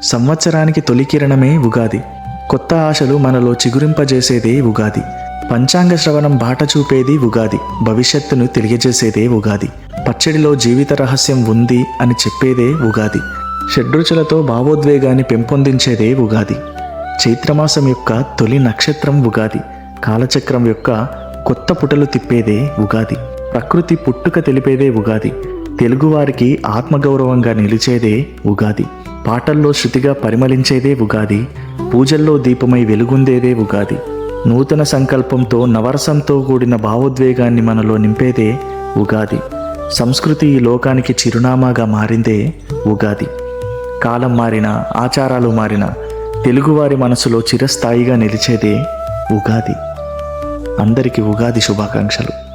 సంవత్సరానికి తొలి కిరణమే ఉగాది. కొత్త ఆశలు మనలో చిగురింపజేసేదే ఉగాది. పంచాంగ శ్రవణం బాట చూపేది ఉగాది. భవిష్యత్తును తెలియజేసేదే ఉగాది. పచ్చడిలో జీవిత రహస్యం ఉంది అని చెప్పేదే ఉగాది. షడ్రుచులతో భావోద్వేగాన్ని పెంపొందించేదే ఉగాది. చైత్రమాసం యొక్క తొలి నక్షత్రం ఉగాది. కాలచక్రం యొక్క కొత్త పుటలు తిప్పేదే ఉగాది. ప్రకృతి పుట్టుక తెలిపేదే ఉగాది. తెలుగువారికి ఆత్మగౌరవంగా నిలిచేదే ఉగాది. పాటల్లో శృతిగా పరిమళించేదే ఉగాది. పూజల్లో దీపమై వెలుగుందేదే ఉగాది. నూతన సంకల్పంతో నవరసంతో కూడిన భావోద్వేగాన్ని మనలో నింపేదే ఉగాది. సంస్కృతి ఈ లోకానికి చిరునామాగా మారిందే ఉగాది. కాలం మారినా, ఆచారాలు మారినా తెలుగువారి మనసులో చిరస్థాయిగా నిలిచేదే ఉగాది. అందరికీ ఉగాది శుభాకాంక్షలు.